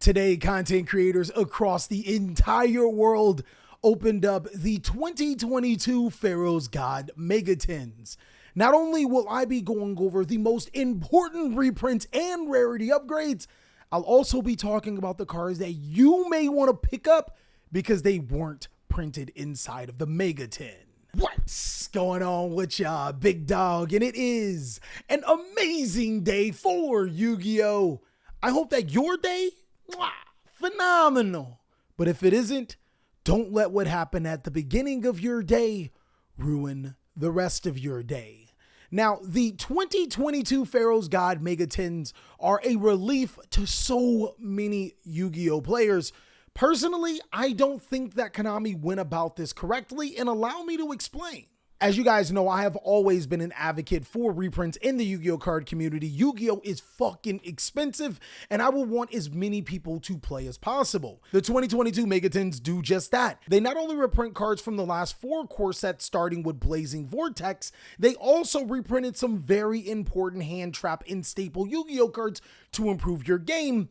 Today, content creators across the entire world opened up the 2022 Pharaoh's God Megatins. Not only will I be going over the most important reprints and rarity upgrades, I'll also be talking about the cards that you may want to pick up because they weren't printed inside of the Megatin. What's going on with y'all, big dog? And it is an amazing day for Yu-Gi-Oh! I hope that your day, phenomenal. But if it isn't, don't let what happened at the beginning of your day ruin the rest of your day. Now, the 2022 Pharaoh's God Megatins are a relief to so many Yu-Gi-Oh! Players. Personally, I don't think that Konami went about this correctly, and allow me to explain. As you guys know, I have always been an advocate for reprints in the Yu-Gi-Oh! Card community. Yu-Gi-Oh! Is fucking expensive, and I will want as many people to play as possible. The 2022 Megatins do just that. They not only reprint cards from the last 4 core sets starting with Blazing Vortex, they also reprinted some very important hand trap and staple Yu-Gi-Oh! Cards to improve your game,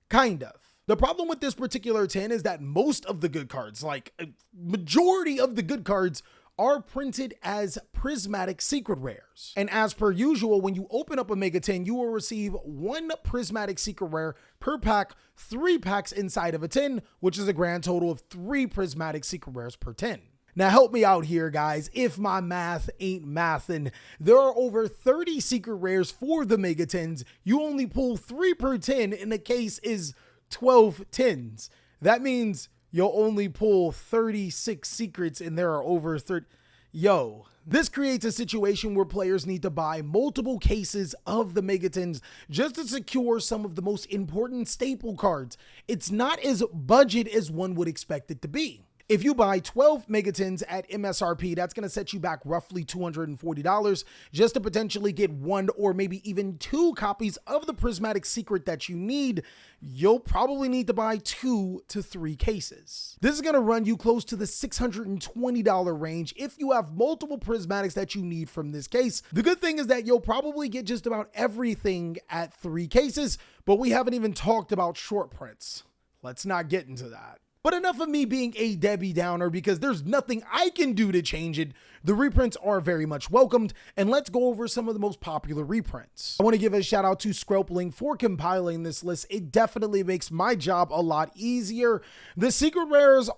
kind of. The problem with this particular tin is that most of the good cards, like a majority of the good cards, are printed as prismatic secret rares. And as per usual, when you open up a Megatin, you will receive 1 prismatic secret rare per pack, 3 packs inside of a tin, which is a grand total of 3 prismatic secret rares per tin. Now help me out here, guys, if my math ain't mathin'. There are over 30 secret rares for the Megatins. You only pull 3 per tin, and the case is 12 tins. That means you'll only pull 36 secrets and there are over 30. Yo, this creates a situation where players need to buy multiple cases of the Megatins just to secure some of the most important staple cards. It's not as budget as one would expect it to be. If you buy 12 Megatins at MSRP, that's going to set you back roughly $240 just to potentially get 1 or maybe even 2 copies of the prismatic secret that you need. You'll probably need to buy 2 to 3 cases. This is going to run you close to the $620 range if you have multiple prismatics that you need from this case. The good thing is that you'll probably get just about everything at 3 cases, but we haven't even talked about short prints. Let's not get into that. But enough of me being a Debbie Downer because there's nothing I can do to change it. The reprints are very much welcomed, and let's go over some of the most popular reprints. I want to give a shout out to Scropling for compiling this list. It definitely makes my job a lot easier. The secret rares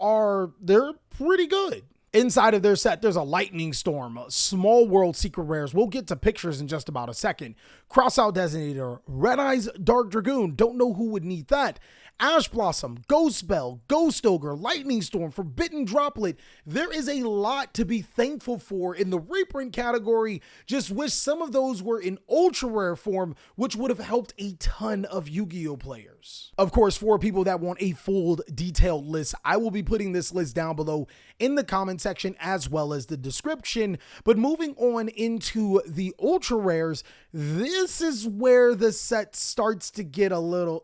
they're pretty good. Inside of their set, there's a Lightning Storm, Small World secret rares. We'll get to pictures in just about a second. Crossout Designator, Red Eyes Dark Dragoon. Don't know who would need that. Ash Blossom, Ghost Spell, Ghost Ogre, Lightning Storm, Forbidden Droplet. There is a lot to be thankful for in the reprint category. Just wish some of those were in ultra rare form, which would have helped a ton of Yu-Gi-Oh! Players. Of course, for people that want a full detailed list, I will be putting this list down below in the comment section as well as the description. But moving on into the ultra rares, this is where the set starts to get a little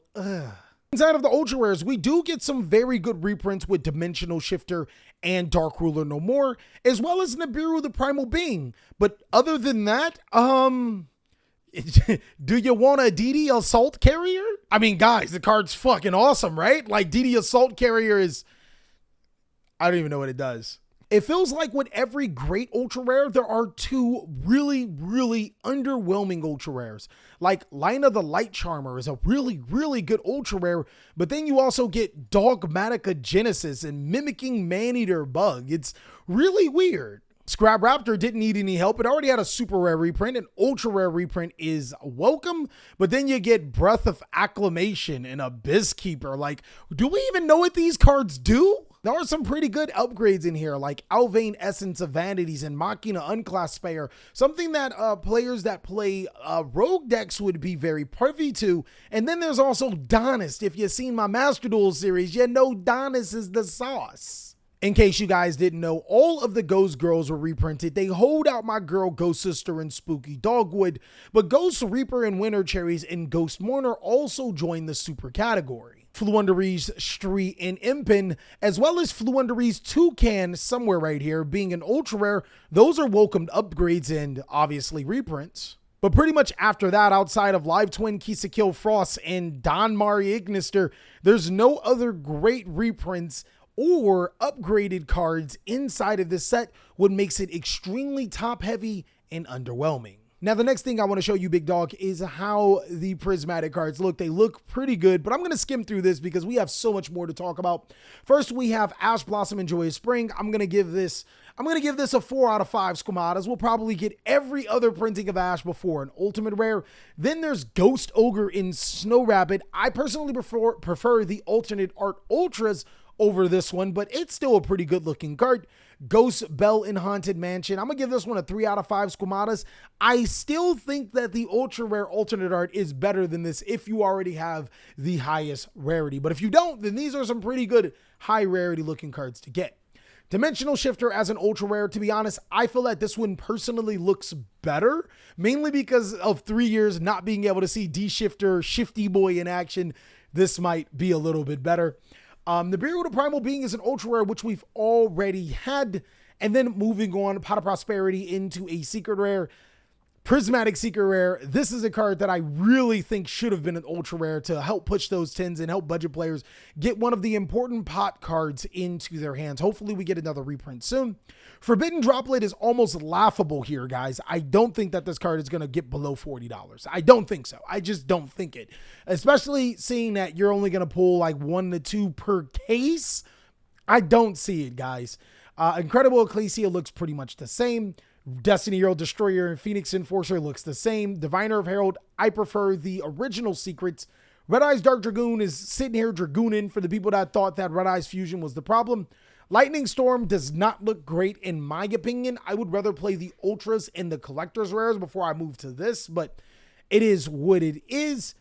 Inside of the ultra rares, we do get some very good reprints with Dimensional Shifter and Dark Ruler No More, as well as Nibiru the Primal Being. But other than that, do you want a DD Assault Carrier? I mean, guys, the card's fucking awesome, right? Like, DD Assault Carrier is, I don't even know what it does. It feels like with every great ultra rare, there are 2 really, really underwhelming ultra rares. Like Line of the Light Charmer is a really, really good ultra rare, but then you also get Dogmatica Genesis and Mimicking Maneater Bug. It's really weird. Scrap Raptor didn't need any help. It already had a super rare reprint. An ultra rare reprint is welcome, but then you get Breath of Acclamation and Abyss Keeper. Like, do we even know what these cards do? There are some pretty good upgrades in here, like Alvain Essence of Vanities and Machina Unclass Spayer, something that players that play rogue decks would be very privy to. And then there's also Donist. If you've seen my Master Duel series, you know Donist is the sauce. In case you guys didn't know, all of the Ghost Girls were reprinted. They hold out my girl Ghost Sister and Spooky Dogwood, but Ghost Reaper and Winter Cherries and Ghost Mourner also joined the super category. Fluunderee's Stree and Impin, as well as Fluunderee's Toucan somewhere right here being an ultra rare. Those are welcomed upgrades and obviously reprints. But pretty much after that, outside of Live Twin, Kisa Kill Frost, and Don Mari Ignister, there's no other great reprints or upgraded cards inside of this set, what makes it extremely top heavy and underwhelming. Now, the next thing I want to show you, big dog, is how the prismatic cards look. They look pretty good, but I'm going to skim through this because we have so much more to talk about. First, we have Ash Blossom and Joyous Spring. I'm going to give this a 4 out of 5 Squamadas. We'll probably get every other printing of Ash before an ultimate rare. Then there's Ghost Ogre in Snow Rabbit. I personally prefer the alternate art ultras over this one, but it's still a pretty good looking card. Ghost Belle in Haunted Mansion. I'm gonna give this one a 3 out of 5 Squamadas. I still think that the ultra rare alternate art is better than this if you already have the highest rarity. But if you don't, then these are some pretty good high rarity looking cards to get. Dimensional Shifter as an ultra rare, to be honest, I feel that this one personally looks better, mainly because of 3 years not being able to see D-Shifter, Shifty Boy in action. This might be a little bit better. The Burial of the Primal Being is an ultra rare, which we've already had. And then moving on, Pot of Prosperity into a secret rare. Prismatic Secret Rare. This is a card that I really think should have been an ultra rare to help push those 10s and help budget players get one of the important pot cards into their hands. Hopefully we get another reprint soon. Forbidden Droplet is almost laughable here, guys. I don't think that this card is going to get below $40. I don't think so. I just don't think it. Especially seeing that you're only going to pull like 1 to 2 per case. I don't see it, guys. Incredible Ecclesia looks pretty much the same. Destiny Herald Destroyer and Phoenix Enforcer looks the same. Diviner of Herald, I prefer the original secrets. Red Eyes Dark Dragoon is sitting here dragooning for the people that thought that Red Eyes Fusion was the problem. Lightning Storm does not look great in my opinion. I would rather play the Ultras and the Collector's Rares before I move to this, but it is what it is.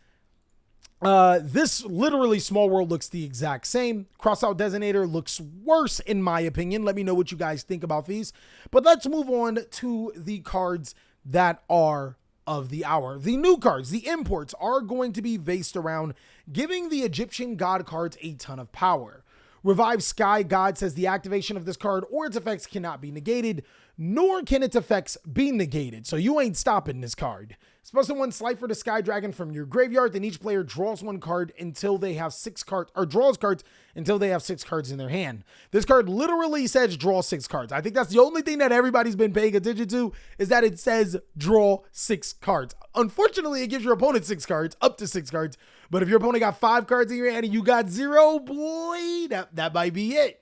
This literally Small World looks the exact same. Crossout Designator looks worse in my opinion. Let me know what you guys think about these. But let's move on to the cards that are of the hour. The new cards, the imports, are going to be based around giving the Egyptian god cards a ton of power. Revive Sky God says the activation of this card or its effects cannot be negated, nor can its effects be negated. So you ain't stopping this card. Special one, Slifer the Sky Dragon from your graveyard. Then each player draws one card until they have 6 cards, or draws cards until they have 6 cards in their hand. This card literally says draw 6 cards. I think that's the only thing that everybody's been paying attention to, is that it says draw 6 cards. Unfortunately, it gives your opponent 6 cards, up to 6 cards. But if your opponent got 5 cards in your hand and you got 0, boy, that might be it.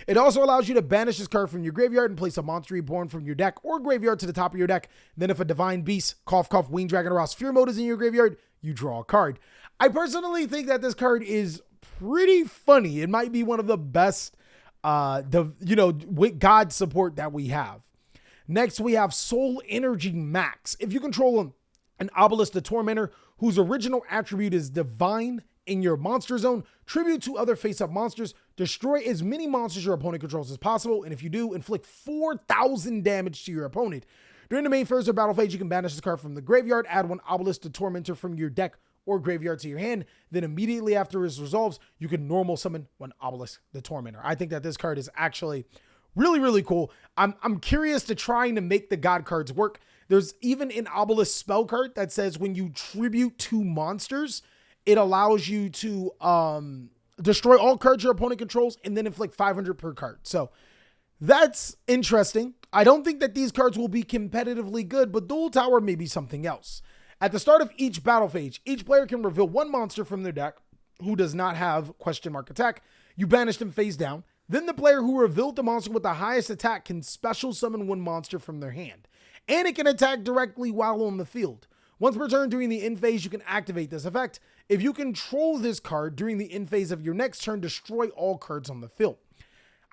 It also allows you to banish this card from your graveyard and place a monster reborn from your deck or graveyard to the top of your deck. Then if a Divine Beast, Cough Cough, Winged Dragon, or Fear Mode is in your graveyard, you draw a card. I personally think that this card is pretty funny. It might be one of the best, God support that we have. Next, we have Soul Energy Max. If you control an Obelisk the Tormentor, whose original attribute is Divine, in your monster zone, tribute to other face-up monsters, destroy as many monsters your opponent controls as possible, and if you do, inflict 4,000 damage to your opponent. During the main phase or battle phase, you can banish this card from the graveyard, add 1 Obelisk to Tormentor from your deck or graveyard to your hand, then immediately after it resolves, you can normal summon 1 Obelisk the Tormentor. I think that this card is actually really, really cool. I'm curious to trying to make the god cards work. There's even an Obelisk spell card that says when you tribute 2 monsters, it allows you to destroy all cards your opponent controls and then inflict 500 per card. So that's interesting. I don't think that these cards will be competitively good, but Dual Tower may be something else. At the start of each battle phase, each player can reveal 1 monster from their deck who does not have ? Attack. You banish them face down. Then the player who revealed the monster with the highest attack can special summon 1 monster from their hand. And it can attack directly while on the field. Once per turn during the end phase, you can activate this effect. If you control this card during the end phase of your next turn, destroy all cards on the field.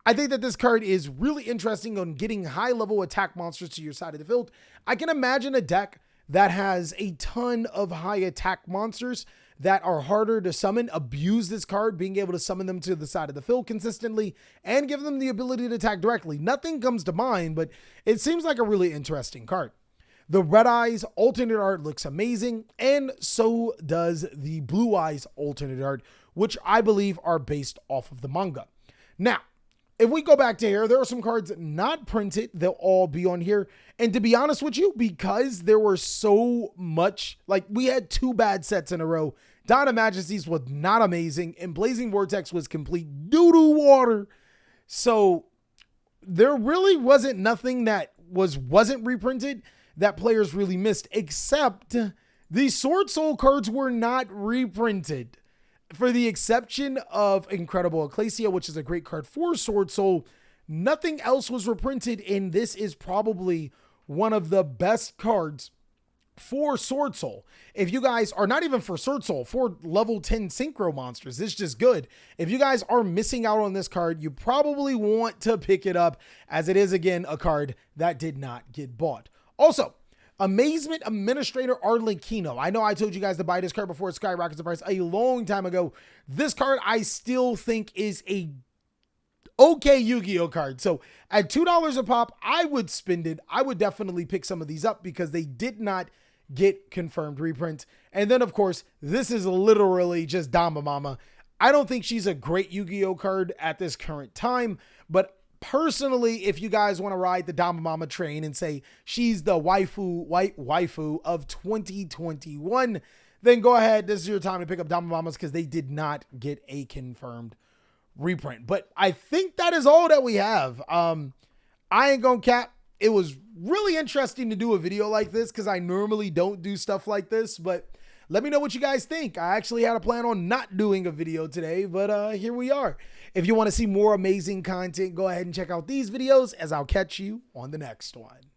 I think that this card is really interesting on getting high-level attack monsters to your side of the field. I can imagine a deck that has a ton of high attack monsters that are harder to summon, abuse this card, being able to summon them to the side of the field consistently, and give them the ability to attack directly. Nothing comes to mind, but it seems like a really interesting card. The Red Eyes alternate art looks amazing, and so does the Blue Eyes alternate art, which I believe are based off of the manga. Now, if we go back to here, there are some cards not printed. They'll all be on here. And to be honest with you, because there were so much, like we had 2 bad sets in a row. Dawn of Majesties was not amazing, and Blazing Vortex was complete doo-doo water. So there really wasn't nothing that wasn't reprinted that players really missed, except the Sword Soul cards were not reprinted. For the exception of Incredible Ecclesia, which is a great card for Sword Soul, nothing else was reprinted, and this is probably one of the best cards for Sword Soul. If you guys are not even for Sword Soul, for level 10 Synchro monsters, it's just good. If you guys are missing out on this card, you probably want to pick it up, as it is, again, a card that did not get bought. Also, Amazement Administrator Arlecchino. I know I told you guys to buy this card before it skyrockets the price a long time ago. This card I still think is a okay Yu-Gi-Oh card. So at $2 a pop, I would spend it. I would definitely pick some of these up because they did not get confirmed reprints. And then, of course, this is literally just Dama Mama. I don't think she's a great Yu-Gi-Oh card at this current time, but personally, if you guys want to ride the Dama Mama train and say she's the waifu of 2021, then go ahead. This is your time to pick up Dama Mamas because they did not get a confirmed reprint. But I think that is all that we have. I ain't gonna cap. It was really interesting to do a video like this because I normally don't do stuff like this, but let me know what you guys think. I actually had a plan on not doing a video today, but here we are. If you want to see more amazing content, go ahead and check out these videos, as I'll catch you on the next one.